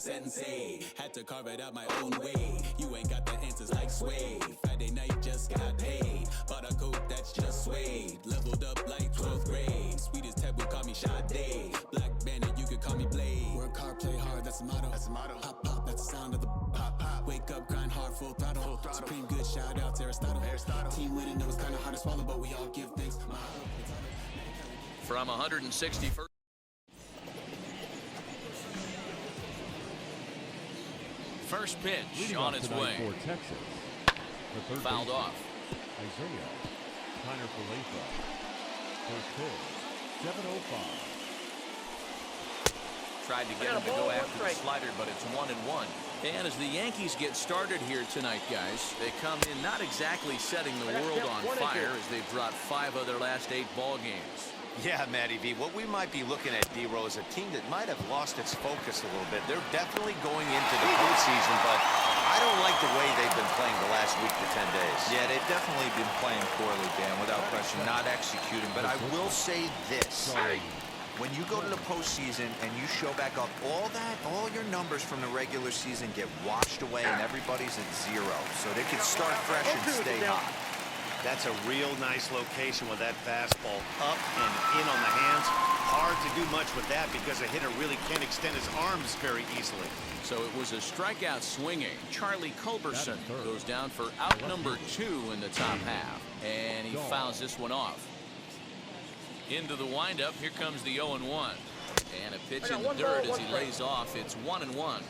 sensei. Had to carve it out my own way. You ain't got the answers like Sway. Friday night just got paid. Bought a coat that's just suede. Leveled up like 12th grade. Sweetest taboo, call me Sade. Black Bandit, you could call me Blade. Work hard, play hard, that's the motto. Pop, pop, that's the sound of the pop, pop. Wake up, grind hard, full throttle. Supreme good, shout out to Aristotle. Team winning, it was kind of hard to swallow, but we all give thanks. From 161st. First pitch on its way. For Texas. Fouled off. Isaiah Connor Falefa. First pitch. 7:05. Tried to get him to go after the slider, but it's 1-1. And as the Yankees get started here tonight, guys, they come in not exactly setting the world on fire as they've dropped 5 of their last 8 ball games. Yeah, Matty V, what we might be looking at, D-Row, is a team that might have lost its focus a little bit. They're definitely going into the postseason, but I don't like the way they've been playing the last week to 10 days. Yeah, they've definitely been playing poorly, Dan, without question, not executing. But I will say this. When you go to the postseason and you show back up all your numbers from the regular season get washed away and everybody's at 0. So they can start fresh and stay hot. That's a real nice location with that fastball up and in on the hands. Hard to do much with that because a hitter really can't extend his arms very easily. So it was a strikeout swinging. Charlie Culberson goes down for out number 2 in the top half. And he fouls this one off. Into the windup, here comes the 0-1. And a pitch in the dirt as he lays off. It's 1-1.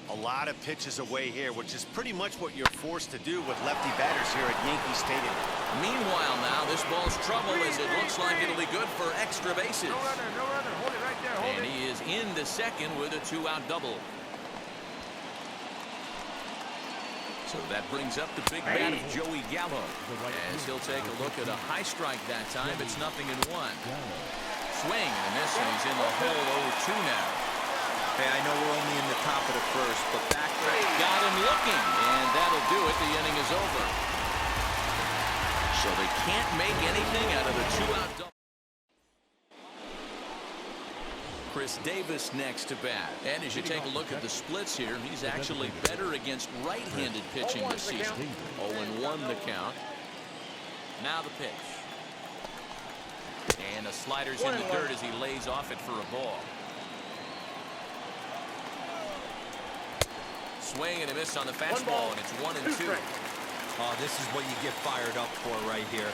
A lot of pitches away here, which is pretty much what you're forced to do with lefty batters here at Yankee Stadium. Meanwhile now, this ball's trouble as it looks like it'll be good for extra bases. No runner, no runner. Hold it right there. Hold and he is in the second with a 2-out double. So that brings up the big bat of Joey Gallo. As he'll take a look at a high strike that time. It's 0-1. Swing and a miss, and he's in the hole 0-2 now. Hey, I know we're only in the top of the first, but back there. Got him looking, and that'll do it. The inning is over. So they can't make anything out of the 2-out double. Chris Davis next to bat. And as you take a look at the splits here, he's actually better against right-handed pitching this season. 0-1 the count. Now the pitch. And the slider's in the dirt as he lays off it for a ball. Swing and a miss on the fastball, and it's 1-2. Oh, this is what you get fired up for right here.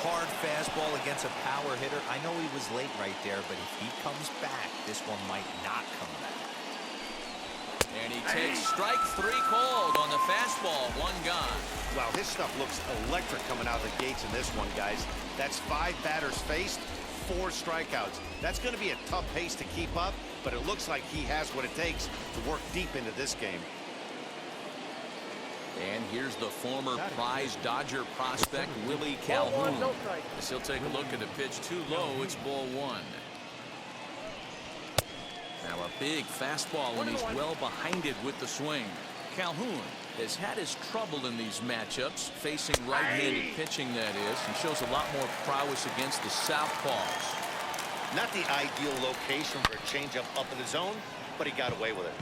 Hard fastball against a power hitter. I know he was late right there, but if he comes back, this one might not come back. And he takes strike 3 called on the fastball. 1 gone. Wow, his stuff looks electric coming out of the gates in this one, guys. That's 5 batters faced, 4 strikeouts. That's going to be a tough pace to keep up, but it looks like he has what it takes to work deep into this game. And here's the former prize Dodger prospect, Willie Calhoun. As he'll take a look at a pitch too low, it's ball 1. Now a big fastball when he's well behind it with the swing. Calhoun has had his trouble in these matchups, facing right-handed pitching, that is, and shows a lot more prowess against the southpaws. Not the ideal location for a changeup up in the zone, but he got away with it.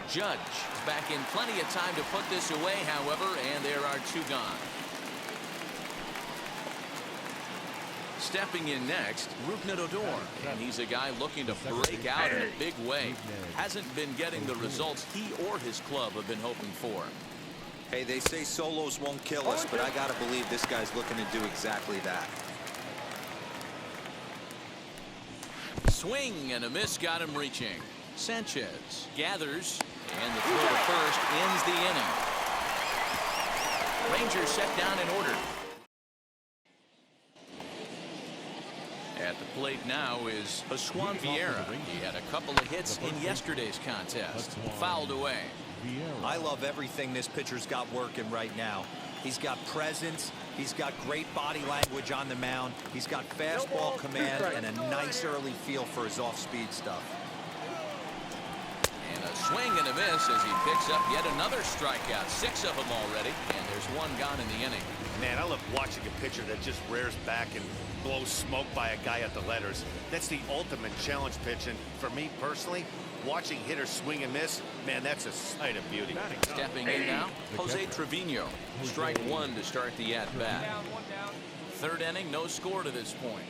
Judge back in plenty of time to put this away, however, and there are 2 gone. Stepping in next, Rougned Odor, and he's a guy looking to break out in a big way. Hasn't been getting the results he or his club have been hoping for. Hey, they say solos won't kill us, but I gotta believe this guy's looking to do exactly that. Swing and a miss got him reaching. Sanchez gathers, and the throw to first ends the inning. Rangers set down in order. At the plate now is Pascual Vieira. He had a couple of hits in yesterday's contest. Fouled away. I love everything this pitcher's got working right now. He's got presence. He's got great body language on the mound. He's got fastball command and a nice early feel for his off-speed stuff. And a swing and a miss as he picks up yet another strikeout. 6 of them already, and there's 1 gone in the inning. Man, I love watching a pitcher that just rears back and blows smoke by a guy at the letters. That's the ultimate challenge pitch, and for me personally, Watching hitters swing and miss, man, that's a sight of beauty. Stepping in now, Jose Trevino. Strike one to start the at-bat. Third inning, no score to this point.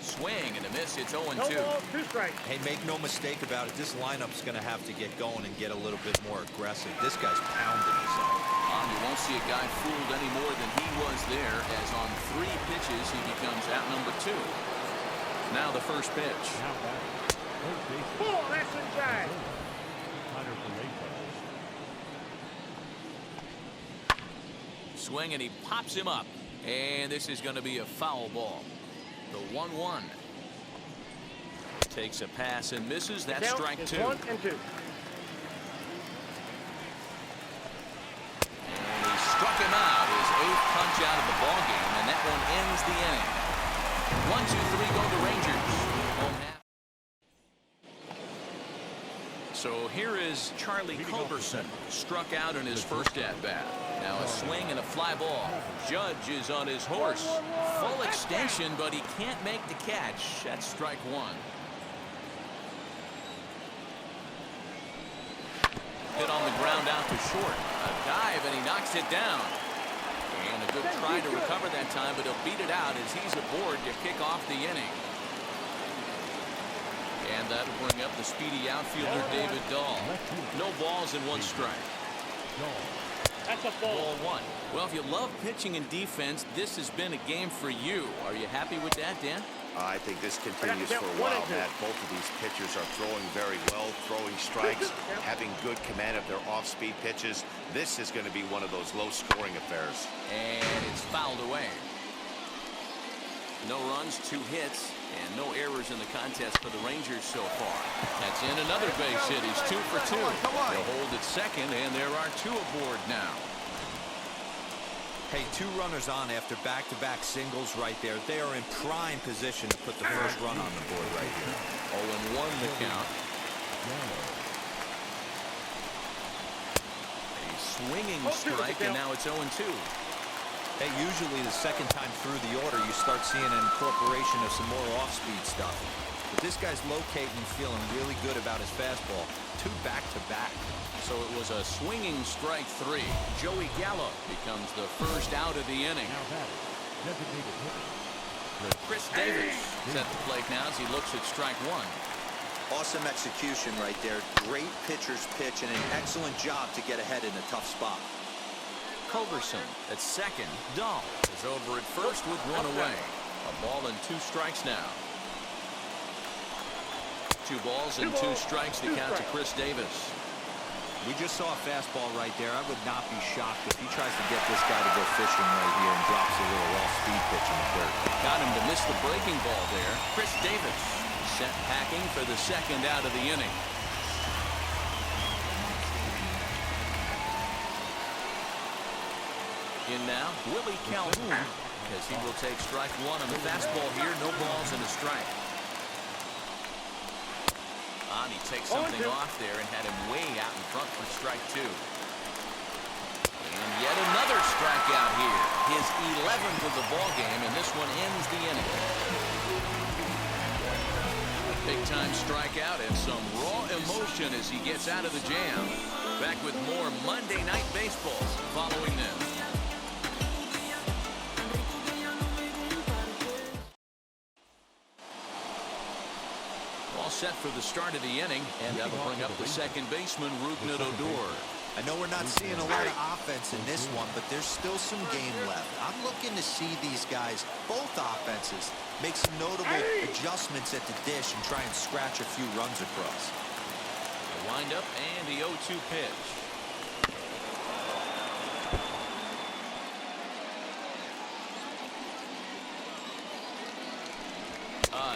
Swing and a miss. It's 0-2. Hey, make no mistake about it. This lineup's going to have to get going and get a little bit more aggressive. This guy's pounding himself. You won't see a guy fooled any more than he was there, as on 3 pitches he becomes out number 2. Now the first pitch. Oh, that's inside. Swing and he pops him up, and this is going to be a foul ball. The 1-1. Takes a pass and misses. That's strike 2. 1 and 2. And he struck him out. His 8th punch out of the ball game, and that one ends the inning. 1-2-3 go the Rangers. Home half. So here is Charlie Culberson, struck out in his first at bat. Now a swing and a fly ball. Judge is on his horse. Full extension, but he can't make the catch. That's strike 1. Hit on the ground out to short. A dive, and he knocks it down. And a good try to recover that time, but he'll beat it out as he's aboard to kick off the inning. And that'll bring up the speedy outfielder David Dahl. No balls and 1 strike. That's a ball. Ball 1. Well, if you love pitching and defense, this has been a game for you. Are you happy with that, Dan? I think this continues for a while, Matt. Both of these pitchers are throwing very well, throwing strikes, having good command of their off-speed pitches. This is going to be one of those low-scoring affairs. And it's fouled away. No runs, 2 hits, and no errors in the contest for the Rangers so far. That's in another base hit. He's 2 for 2. They'll hold at second, and there are 2 aboard now. Hey, 2 runners on after back-to-back singles right there. They are in prime position to put the first run on the board right here. 0-1 the count. A swinging strike, and now it's 0-2. Hey, usually the second time through the order, you start seeing an incorporation of some more off-speed stuff. But this guy's locating and feeling really good about his fastball. 2 back-to-back. So it was a swinging strike 3. Joey Gallo becomes the first out of the inning. Chris Davis is at the plate now as he looks at strike 1. Awesome execution right there. Great pitcher's pitch and an excellent job to get ahead in a tough spot. Culberson at second. Dahl is over at first with 1 away. A ball and 2 strikes now. 2 balls and 2 strikes to count to Chris Davis. We just saw a fastball right there. I would not be shocked if he tries to get this guy to go fishing right here and drops a little off-speed pitch in the dirt. Got him to miss the breaking ball there. Chris Davis set packing for the second out of the inning. In now, Willie Calhoun, as he will take strike 1 on the fastball here. No balls and a strike. He takes something off there and had him way out in front for strike 2. And yet another strikeout here. His 11th of the ball game, and this one ends the inning. A big-time strikeout and some raw emotion as he gets out of the jam. Back with more Monday Night Baseball following this. Set for the start of the inning, and that'll bring up the second baseman, Rougned Odor. I know we're not seeing a lot of offense in this one, but there's still some game left. I'm looking to see these guys, both offenses, make some notable adjustments at the dish and try and scratch a few runs across. The windup and the 0-2 pitch.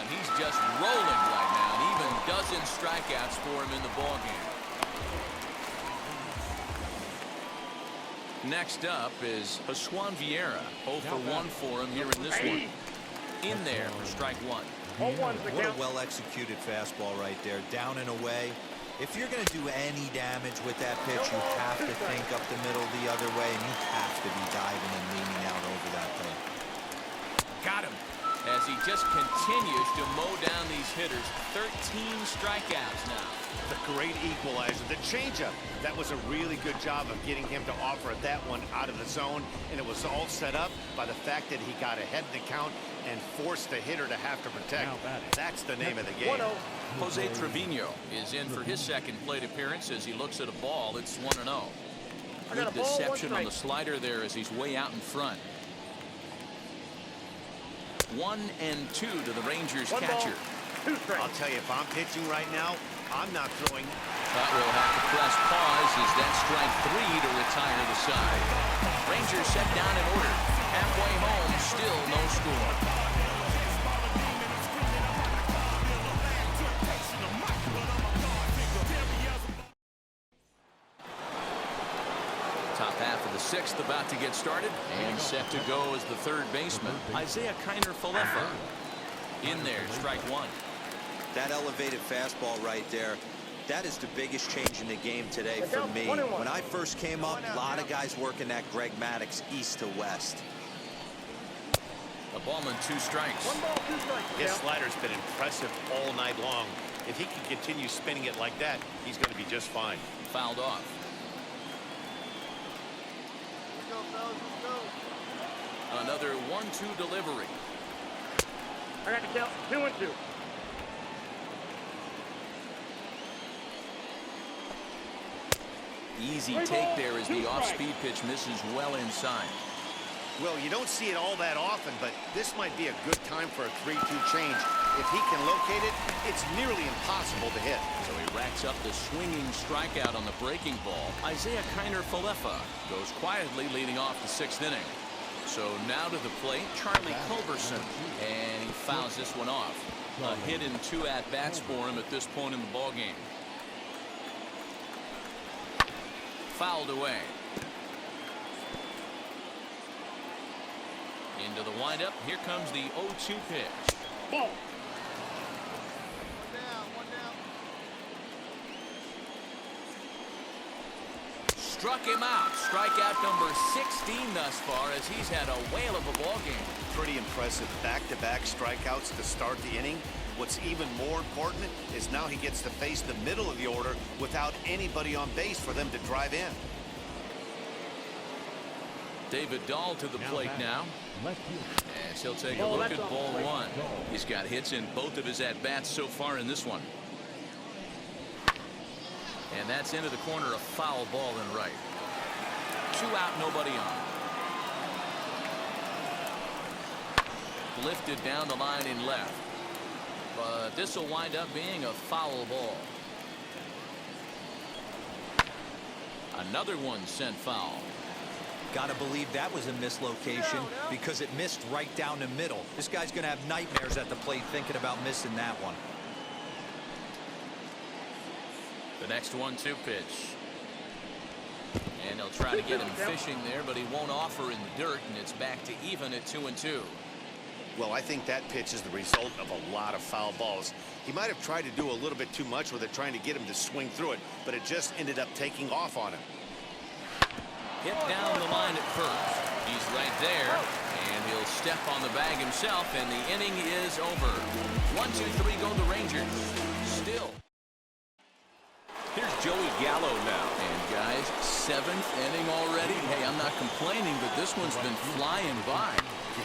And he's just rolling right now. Even dozen strikeouts for him in the ballgame. Next up is Juan Vieira. 0 for 1 for him here in this one. In there for strike 1. What a well-executed fastball right there. Down and away. If you're going to do any damage with that pitch, you have to think up the middle the other way, and you have to be diving and leaning out over that thing. Got him. as he just continues to mow down these hitters. 13 strikeouts now. The great equalizer, the changeup. That was a really good job of getting him to offer that one out of the zone, and it was all set up by the fact that he got ahead in the count and forced the hitter to have to protect. That's the name of the game. Jose Trevino is in for his second plate appearance as he looks at a ball. It's 1-0. Good deception on the slider there as he's way out in front. 1-2 to the Rangers catcher. I'll tell you, if I'm pitching right now, I'm not throwing. That will have to press pause as that's strike 3 to retire the side. Rangers set down in order. Halfway home, still no score. Top half of the sixth about to get started, and set to go as the third baseman, Isaiah Kiner-Falefa. In there, strike 1. That elevated fastball right there, that is the biggest change in the game today for me. When I first came up, a lot of guys working that Greg Maddux east to west. A ballman, 2 strikes. His slider's been impressive all night long. If he can continue spinning it like that, he's going to be just fine. Fouled off. Another 1-2 delivery. I got the count. 2-2. Easy take there as the off-speed pitch misses well inside. Well, you don't see it all that often, but this might be a good time for a 3-2 change. If he can locate it, it's nearly impossible to hit. So he racks up the swinging strikeout on the breaking ball. Isaiah Kiner-Falefa goes quietly leading off the 6th inning. So now to the plate, Charlie Culberson, and he fouls this one off. A hit in 2 at-bats for him at this point in the ballgame. Fouled away. Into the windup. Here comes the 0-2 pitch. Ball. Struck him out. Strikeout number 16 thus far as he's had a whale of a ball game. Pretty impressive back-to-back strikeouts to start the inning. What's even more important is now he gets to face the middle of the order without anybody on base for them to drive in. David Dahl to the plate now. As he'll take a look at ball 1. He's got hits in both of his at-bats so far in this one. And that's into the corner, a foul ball and right. 2 out, nobody on. Lifted down the line in left. But this will wind up being a foul ball. Another one sent foul. Gotta believe that was a mislocation because it missed right down the middle. This guy's gonna have nightmares at the plate thinking about missing that one. The next 1-2 pitch. And they'll try to get him fishing there, but he won't offer in the dirt, and it's back to even at 2-2. Well, I think that pitch is the result of a lot of foul balls. He might have tried to do a little bit too much with it, trying to get him to swing through it, but it just ended up taking off on him. Hit down the line at first. He's right there, and he'll step on the bag himself, and the inning is over. 1-2-3 go the Rangers. Still. Here's Joey Gallo now. And guys, 7th inning already. Hey, I'm not complaining, but this one's been flying by.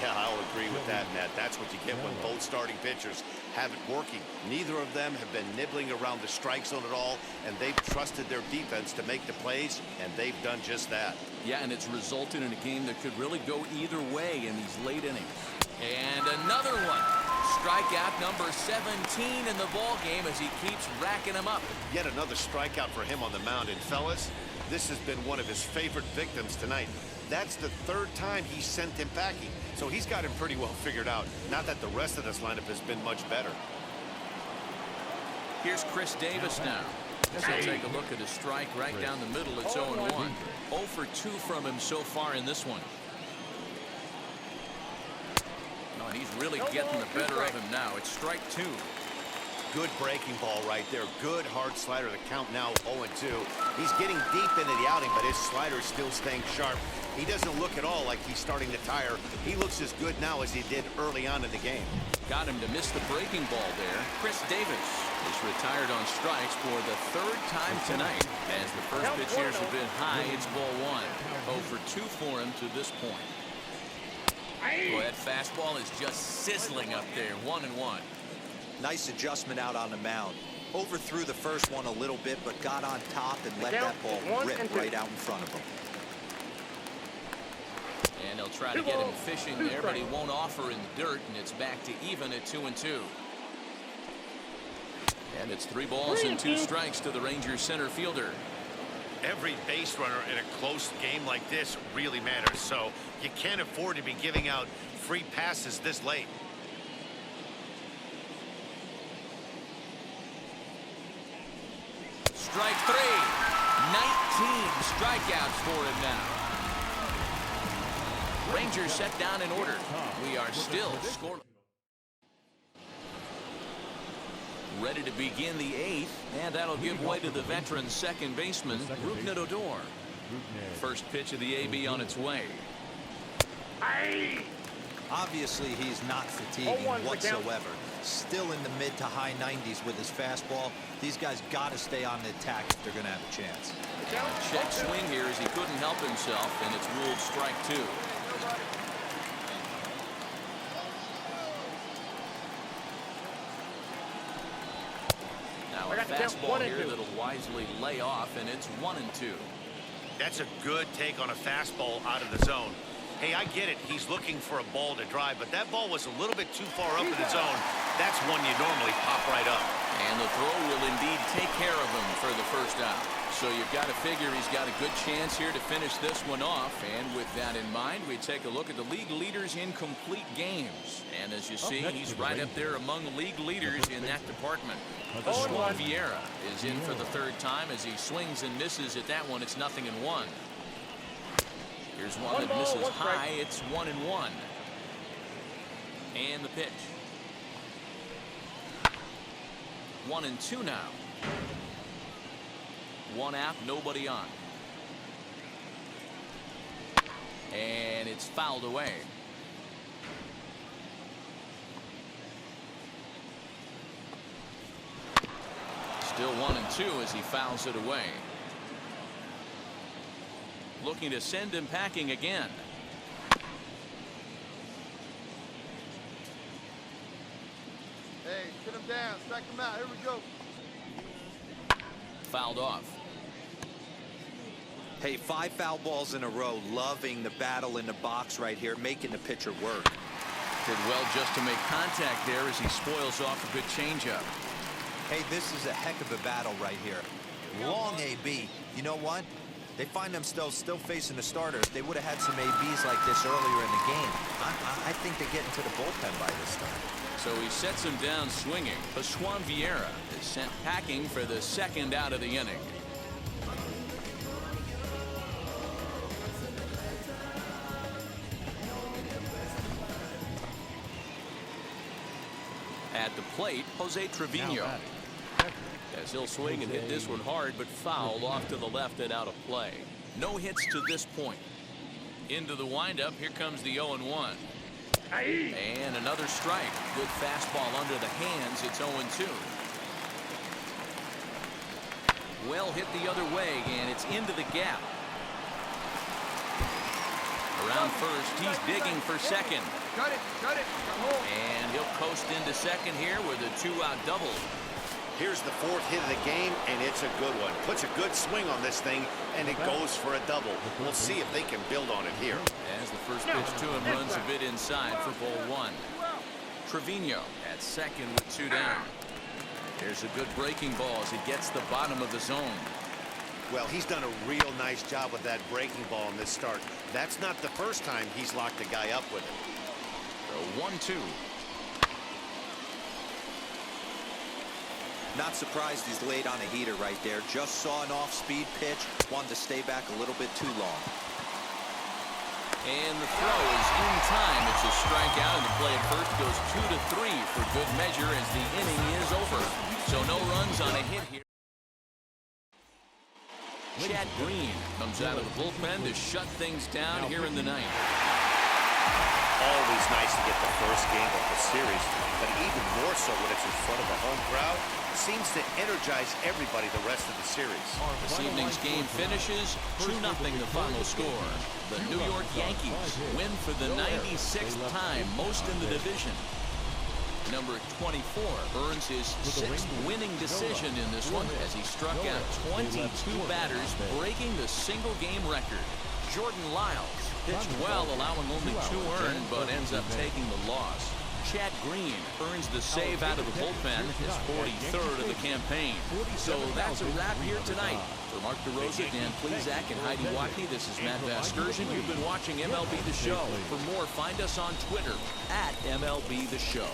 Yeah, I'll agree with that, Matt. That's what you get when both starting pitchers have it working. Neither of them have been nibbling around the strike zone at all, and they've trusted their defense to make the plays, and they've done just that. Yeah, and it's resulted in a game that could really go either way in these late innings. And another one. Strikeout number 17 in the ball game as he keeps racking them up. Yet another strikeout for him on the mound. And fellas, this has been one of his favorite victims tonight. That's the 3rd time he sent him packing. So he's got him pretty well figured out. Not that the rest of this lineup has been much better. Here's Chris Davis now. He'll take a look at his strike right down the middle. It's 0-1. 0 for 2 from him so far in this one. No, he's really getting the better of him now. It's strike 2. good breaking ball right there. Good hard slider. The count now 0-2. He's getting deep into the outing, but his slider is still staying sharp. He doesn't look at all like he's starting to tire. He looks as good now as he did early on in the game. Got him to miss the breaking ball there. Chris Davis is retired on strikes for the third time tonight. As the first pitch here has been high, it's ball one. 0 for 2 for him to this point. Boy, that fastball is just sizzling up there. 1-1. Nice adjustment out on the mound. Overthrew the first one a little bit, but got on top and let that ball rip right out in front of him. And they'll try to get him fishing there, but he won't offer in the dirt, and it's back to even at 2-2. And it's 3 balls and 2 strikes to the Rangers center fielder. Every base runner in a close game like this really matters, so you can't afford to be giving out free passes this late. Strike 3. 19 strikeouts for him now. Rangers set down in order. We are still scoring. Ready to begin the 8th, and that'll give way to the veteran second baseman, Rougned Odor. First pitch of the AB on its way. Obviously, he's not fatiguing whatsoever. Still in the mid to high 90s with his fastball. These guys got to stay on the attack if they're going to have a chance. Check swing here as he couldn't help himself, and it's ruled strike 2. Now a fastball here that'll wisely lay off, and it's 1-2. That's a good take on a fastball out of the zone. Hey, I get it. He's looking for a ball to drive, but that ball was a little bit too far up in the zone. That's one you normally pop right up. And the throw will indeed take care of him for the first out. So you've got to figure he's got a good chance here to finish this one off. And with that in mind, we take a look at the league leaders in complete games. And as you see, he's right up there among league leaders in that department. Juan Vieira is in for the 3rd time as he swings and misses at that one. It's 0-1. Here's one that misses high. It's 1-1. And the pitch. 1-2 now. 1 out, nobody on. And it's fouled away. Still 1-2 as he fouls it away. Looking to send him packing again. Hey, sit him down, strike him out. Here we go. Fouled off. Hey, 5 foul balls in a row. Loving the battle in the box right here, making the pitcher work. Did well just to make contact there as he spoils off a good changeup. Hey, this is a heck of a battle right here. Long AB. You know what? They find themselves still facing the starter. If they would have had some ABs like this earlier in the game, I think they get into the bullpen by this time. So he sets him down swinging. Juan Vieira is sent packing for the 2nd out of the inning. At the plate, Jose Trevino. As he'll swing and hit this one hard, but fouled off to the left and out of play. No hits to this point. Into the windup, here comes the 0-1. And another strike. Good fastball under the hands. It's 0-2. Well hit the other way, and it's into the gap. Around first, he's digging for second. Cut it. And he'll coast into second here with a 2-out double. Here's the 4th hit of the game, and it's a good one. Puts a good swing on this thing, and it goes for a double. We'll see if they can build on it here. As the first pitch to him runs a bit inside for ball 1. Trevino at second with 2 down. There's a good breaking ball as he gets the bottom of the zone. Well, he's done a real nice job with that breaking ball in this start. That's not the first time he's locked a guy up with it. The 1-2. Not surprised he's laid on a heater right there. Just saw an off-speed pitch. Wanted to stay back a little bit too long. And the throw is in time. It's a strikeout, and the play at first goes 2-3 for good measure as the inning is over. So no runs on a hit here. Chad Green comes out of the bullpen to shut things down here in the ninth. Always nice to get the first game of the series, but even more so when it's in front of a home crowd. Seems to energize everybody the rest of the series. This evening's game finishes 2-0 the final score. The New York Yankees win for the 96th time, most in the division. Number 24 earns his 6th winning decision in this one as he struck out 22 batters, breaking the single-game record. Jordan Lyles pitched well, allowing only 2 earned, but ends up taking the loss. Chad Green earns the save out of the bullpen, his 43rd of the campaign. So that's a wrap here tonight. For Mark DeRosa, Dan Plezak, and Heidi Watney, this is Matt Vasgersian. You've been watching MLB The Show. For more, find us on Twitter @MLB The Show.